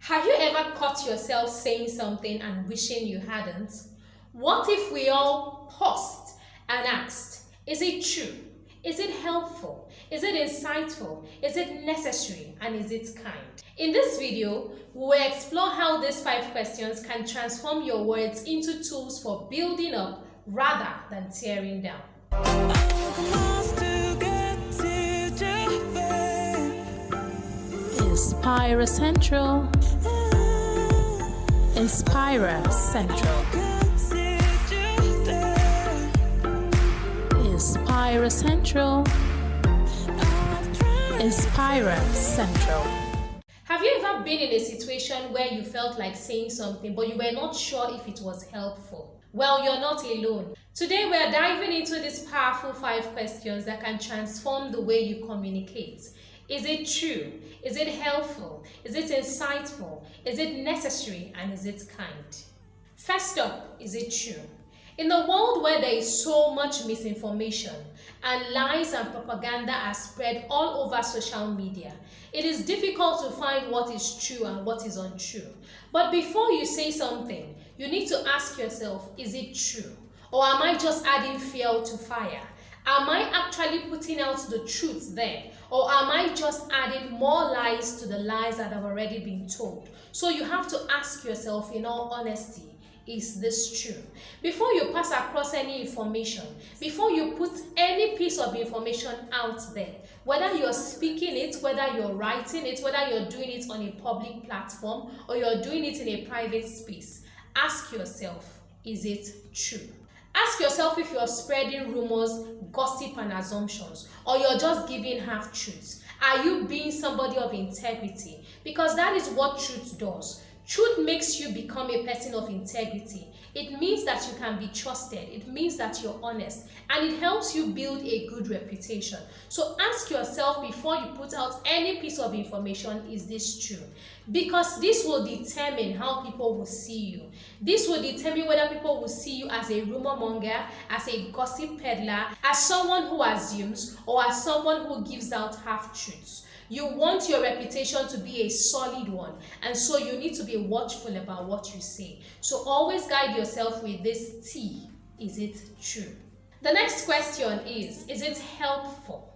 Have you ever caught yourself saying something and wishing you hadn't? What if we all paused and asked, is it true? Is it helpful? Is it insightful? Is it necessary? And is it kind? In this video, we will explore how these 5 questions can transform your words into tools for building up rather than tearing down. Inspire Central. Inspire Central. Inspire Central. Inspire Central. Have you ever been in a situation where you felt like saying something but you were not sure if it was helpful? Well, you're not alone. Today we are diving into these powerful 5 questions that can transform the way you communicate. Is it true? Is it helpful? Is it insightful? Is it necessary? And is it kind? First up, is it true? In the world where there is so much misinformation and lies and propaganda are spread all over social media, it is difficult to find what is true and what is untrue. But before you say something, you need to ask yourself, is it true? Or am I just adding fuel to fire? Am I actually putting out the truth there? Or am I just adding more lies to the lies that have already been told? So you have to ask yourself in all honesty, is this true? Before you pass across any information, before you put any piece of information out there, whether you're speaking it, whether you're writing it, whether you're doing it on a public platform or you're doing it in a private space, ask yourself, is it true? Ask yourself if you're spreading rumors, gossip, and assumptions, or you're just giving half-truths. Are you being somebody of integrity? Because that is what truth does. Truth makes you become a person of integrity. It means that you can be trusted. It means that you're honest. And it helps you build a good reputation. So ask yourself before you put out any piece of information, is this true? Because this will determine how people will see you. This will determine whether people will see you as a rumor monger, as a gossip peddler, as someone who assumes, or as someone who gives out half-truths. You want your reputation to be a solid one, and so you need to be watchful about what you say. So always guide yourself with this T. Is it true? The next question is it helpful?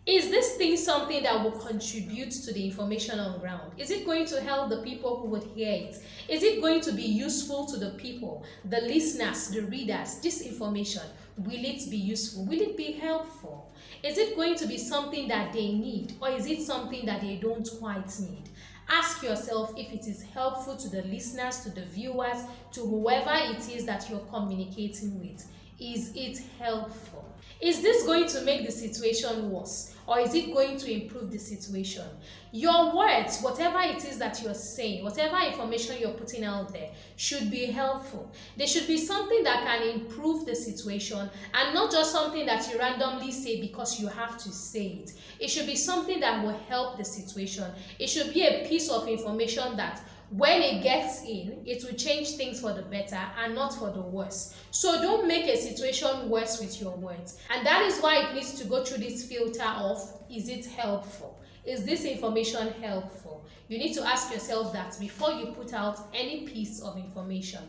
Is this thing something that will contribute to the information on ground? Is it going to help the people who would hear it? Is it going to be useful to the people, the listeners, the readers? This information, will it be useful? Will it be helpful? Is it going to be something that they need, or is it something that they don't quite need? Ask yourself if it is helpful to the listeners, to the viewers, to whoever it is that you're communicating with. Is it helpful? Is this going to make the situation worse, or is it going to improve the situation? Your words, whatever it is that you're saying, whatever information you're putting out there, should be helpful. There should be something that can improve the situation, and not just something that you randomly say because you have to say it. It should be something that will help the situation. It should be a piece of information that when it gets in, it will change things for the better and not for the worse. So don't make a situation worse with your words. And that is why it needs to go through this filter of, is it helpful? Is this information helpful? You need to ask yourself that before you put out any piece of information.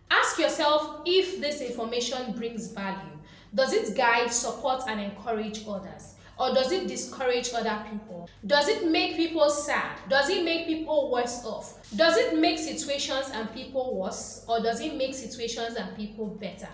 Ask yourself if this information brings value. Does it guide, support, and encourage others? Or does it discourage other people? Does it make people sad? Does it make people worse off? Does it make situations and people worse? Or does it make situations and people better?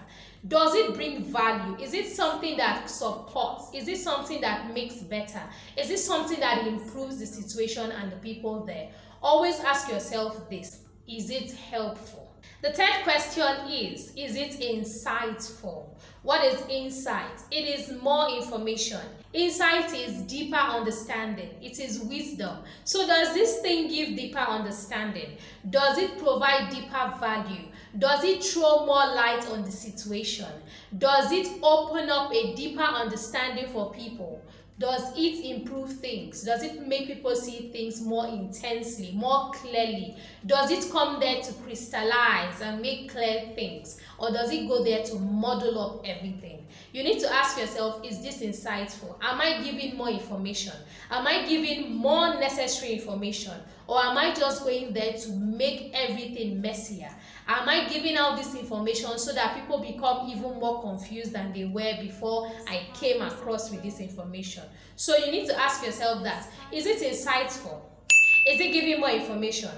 Does it bring value? Is it something that supports? Is it something that makes better? Is it something that improves the situation and the people there? Always ask yourself this. Is it helpful? The third question is it insightful? What is insight? It is more information. Insight is deeper understanding. It is wisdom. So does this thing give deeper understanding? Does it provide deeper value? Does it throw more light on the situation? Does it open up a deeper understanding for people? Does it improve things? Does it make people see things more intensely, more clearly? Does it come there to crystallize and make clear things? Or does it go there to muddle up everything? You need to ask yourself, is this insightful? Am I giving more information? Am I giving more necessary information? Or am I just going there to make everything messier? Am I giving out this information so that people become even more confused than they were before I came across with this information? So you need to ask yourself that, is it insightful? Is it giving more information?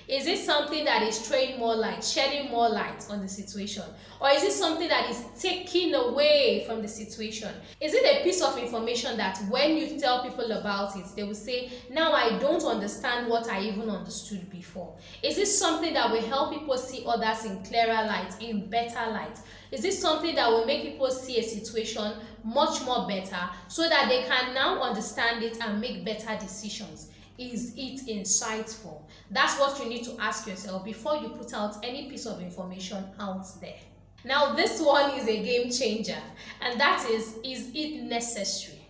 Is it something that is throwing more light, shedding more light on the situation? Or is it something that is taking away from the situation? Is it a piece of information that when you tell people about it, they will say, now I don't understand what I even understood before? Is it something that will help people see others in clearer light, in better light? Is this something that will make people see a situation much more better so that they can now understand it and make better decisions? Is it insightful? That's what you need to ask yourself before you put out any piece of information out there. Now, this one is a game changer, and that is it necessary?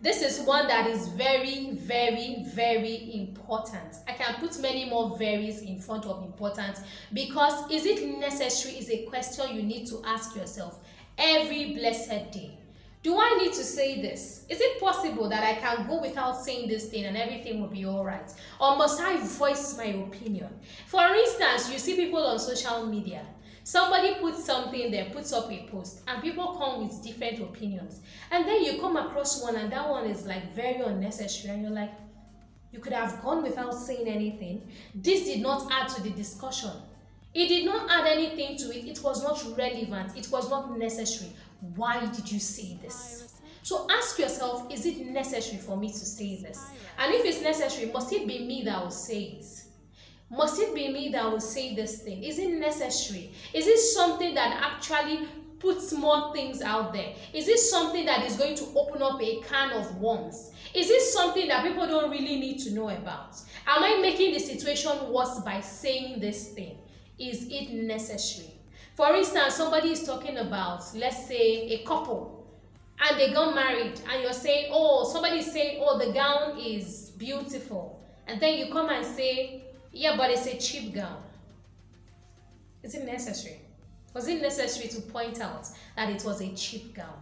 This is one that is very, very, very important. I can put many more varies in front of important, because is it necessary is a question you need to ask yourself every blessed day. Do I need to say this? Is it possible that I can go without saying this thing and everything will be all right? Or must I voice my opinion? For instance, you see people on social media. Somebody puts something there, puts up a post, and people come with different opinions. And then you come across one, and that one is like very unnecessary, and you're like, you could have gone without saying anything. This did not add to the discussion. It did not add anything to it. It was not relevant. It was not necessary. Why did you say this? So ask yourself, is it necessary for me to say this? And if it's necessary, must it be me that will say it? Must it be me that will say this thing? Is it necessary? Is it something that actually puts more things out there? Is it something that is going to open up a can of worms? Is it something that people don't really need to know about? Am I making the situation worse by saying this thing? Is it necessary? For instance, somebody is talking about, let's say, a couple, and they got married, and you're saying, oh, somebody is saying, oh, the gown is beautiful. And then you come and say, yeah, but it's a cheap gown. Is it necessary? Was it necessary to point out that it was a cheap gown?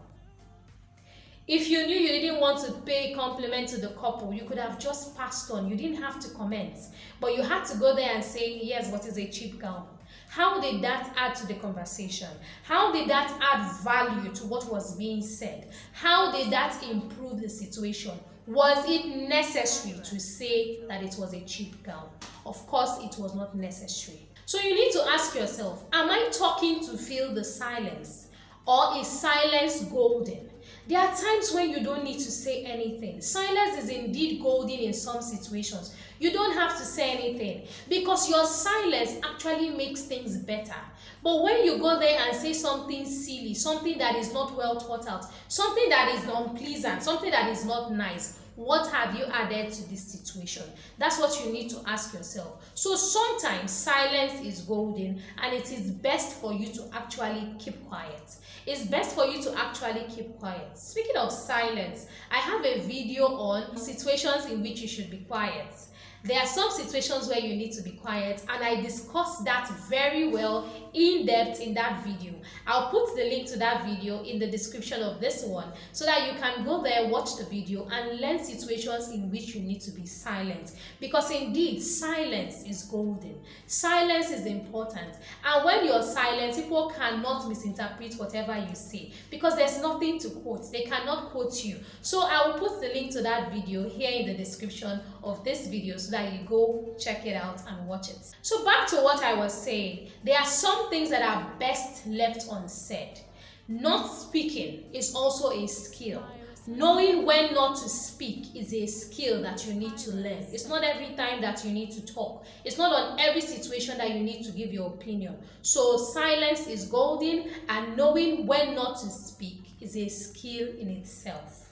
If you knew you didn't want to pay compliment to the couple, you could have just passed on. You didn't have to comment. But you had to go there and say, yes, what is a cheap gown? How did that add to the conversation? How did that add value to what was being said? How did that improve the situation? Was it necessary to say that it was a cheap gown? Of course, it was not necessary. So you need to ask yourself, am I talking to fill the silence? Or is silence golden? There are times when you don't need to say anything. Silence is indeed golden in some situations. You don't have to say anything because your silence actually makes things better. But when you go there and say something silly, something that is not well thought out, something that is unpleasant, something that is not nice, what have you added to this situation? That's what you need to ask yourself. So sometimes silence is golden, and it is best for you to actually keep quiet. It's best for you to actually keep quiet. Speaking of silence, I have a video on situations in which you should be quiet. There are some situations where you need to be quiet, and I discussed that very well in depth in that video. I'll put the link to that video in the description of this one so that you can go there, watch the video, and learn situations in which you need to be silent. Because indeed, silence is golden. Silence is important. And when you're silent, people cannot misinterpret whatever you say because there's nothing to quote. They cannot quote you. So I will put the link to that video here in the description of this video so that you go check it out and watch it. So back to what I was saying, there are some things that are best left unsaid. Not speaking is also a skill. Knowing when not to speak is a skill that you need to learn. It's not every time that you need to talk. It's not on every situation that you need to give your opinion. So silence is golden, and knowing when not to speak is a skill in itself.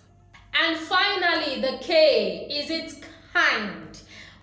And finally, the K, is it kind?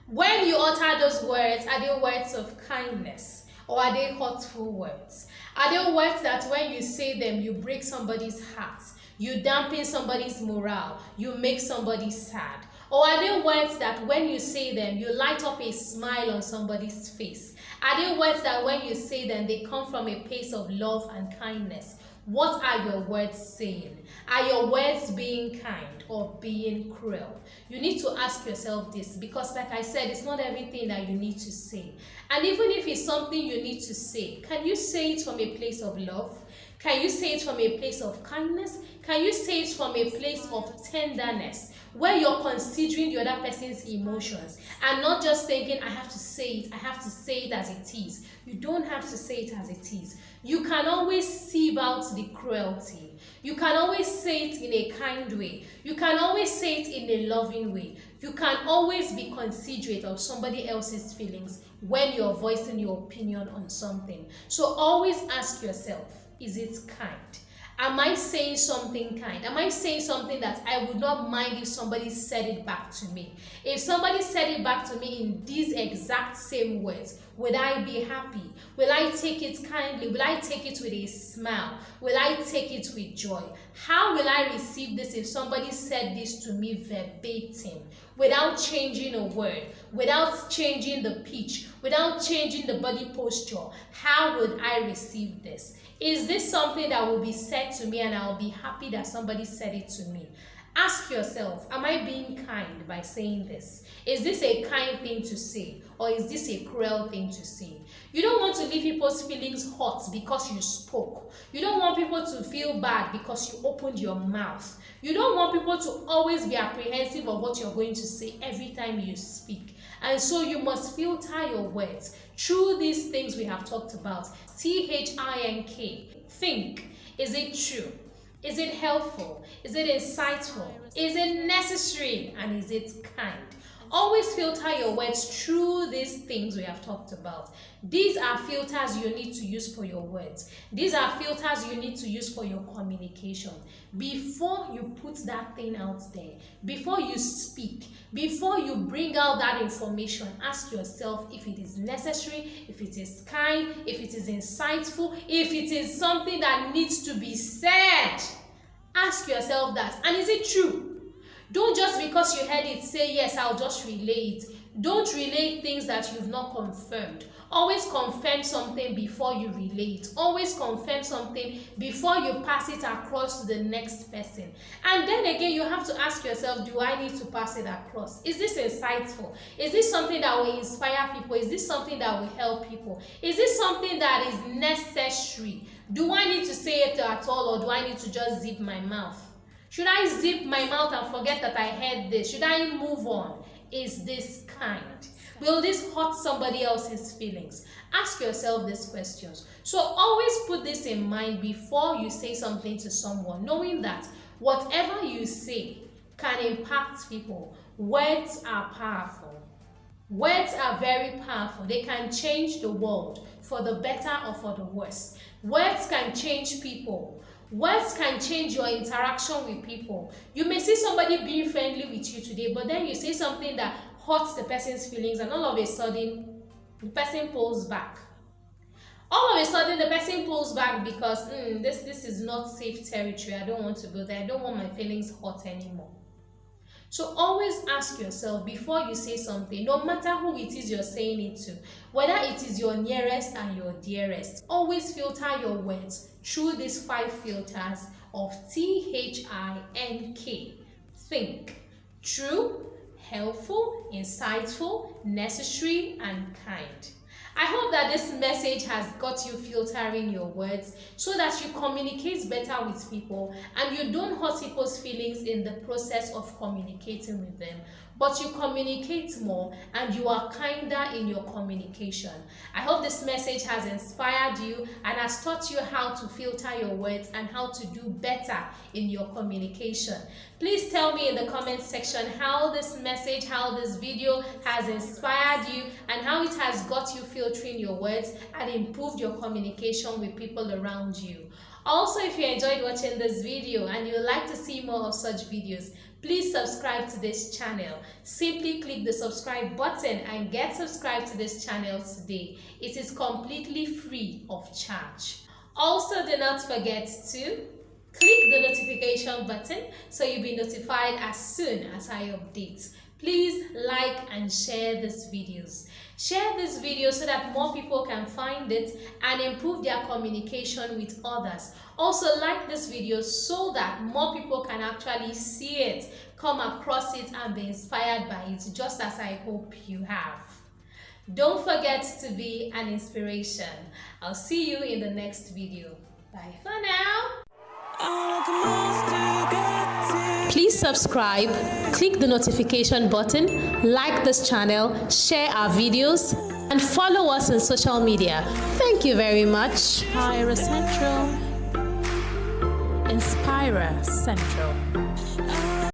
When you utter those words, are they words of kindness or are they hurtful words? Are they words that when you say them, you break somebody's heart, you dampen somebody's morale, you make somebody sad? Or are they words that when you say them, you light up a smile on somebody's face? Are they words that when you say them, they come from a place of love and kindness? What are your words saying? Are your words being kind or being cruel? You need to ask yourself this, because like I said, it's not everything that you need to say. And even if it's something you need to say, can you say it from a place of love? Can you say it from a place of kindness? Can you say it from a place of tenderness, where you're considering the other person's emotions and not just thinking, I have to say it, I have to say it as it is. You don't have to say it as it is. You can always sieve out the cruelty. You can always say it in a kind way. You can always say it in a loving way. You can always be considerate of somebody else's feelings when you're voicing your opinion on something. So always ask yourself, is it kind? Am I saying something kind? Am I saying something that I would not mind if somebody said it back to me? If somebody said it back to me in these exact same words, would I be happy? Will I take it kindly? Will I take it with a smile? Will I take it with joy? How will I receive this if somebody said this to me verbatim, without changing a word, without changing the pitch, without changing the body posture? How would I receive this? Is this something that will be said to me and I'll be happy that somebody said it to me? Ask yourself, am I being kind by saying this? Is this a kind thing to say, or is this a cruel thing to say? You don't want to leave people's feelings hurt because you spoke. You don't want people to feel bad because you opened your mouth. You don't want people to always be apprehensive of what you're going to say every time you speak. And so you must filter your words through these things we have talked about. THINK. Think. Is it true? Is it helpful? Is it insightful? Is it necessary? And is it kind? Always filter your words through these things we have talked about. These are filters you need to use for your words. These are filters you need to use for your communication. Before you put that thing out there, before you speak, before you bring out that information, ask yourself if it is necessary, if it is kind, if it is insightful, if it is something that needs to be said. Ask yourself that. And is it true? Don't just because you heard it say, yes, I'll just relay it. Don't relay things that you've not confirmed. Always confirm something before you relay it. Always confirm something before you pass it across to the next person. And then again, you have to ask yourself, do I need to pass it across? Is this insightful? Is this something that will inspire people? Is this something that will help people? Is this something that is necessary? Do I need to say it at all, or do I need to just zip my mouth? Should I zip my mouth and forget that I heard this? Should I move on? Is this kind? Will this hurt somebody else's feelings? Ask yourself these questions. So always put this in mind before you say something to someone, knowing that whatever you say can impact people. Words are powerful. Words are very powerful. They can change the world for the better or for the worse. Words can change people. Words can change your interaction with people. You may see somebody being friendly with you today, but then you say something that hurts the person's feelings, and all of a sudden, the person pulls back. All of a sudden, the person pulls back because this is not safe territory. I don't want to go there. I don't want my feelings hurt anymore. So always ask yourself before you say something, no matter who it is you're saying it to, whether it is your nearest and your dearest, always filter your words through these 5 filters of THINK. Think. True, helpful, insightful, necessary, and kind. I hope that this message has got you filtering your words so that you communicate better with people and you don't hurt people's feelings in the process of communicating with them, but you communicate more and you are kinder in your communication. I hope this message has inspired you and has taught you how to filter your words and how to do better in your communication. Please tell me in the comment section how this message, how this video has inspired you and how it has got you filtering your words and improved your communication with people around you. Also, if you enjoyed watching this video and you would like to see more of such videos, please subscribe to this channel. Simply click the subscribe button and get subscribed to this channel today. It is completely free of charge. Also, do not forget to click the notification button so you'll be notified as soon as I update. Please like and share these videos. Share this video so that more people can find it and improve their communication with others. Also like this video so that more people can actually see it, come across it and be inspired by it, just as I hope you have. Don't forget to be an inspiration. I'll see you in the next video. Bye for now. Please subscribe, click the notification button, like this channel, share our videos, and follow us on social media. Thank you very much. Inspira Central.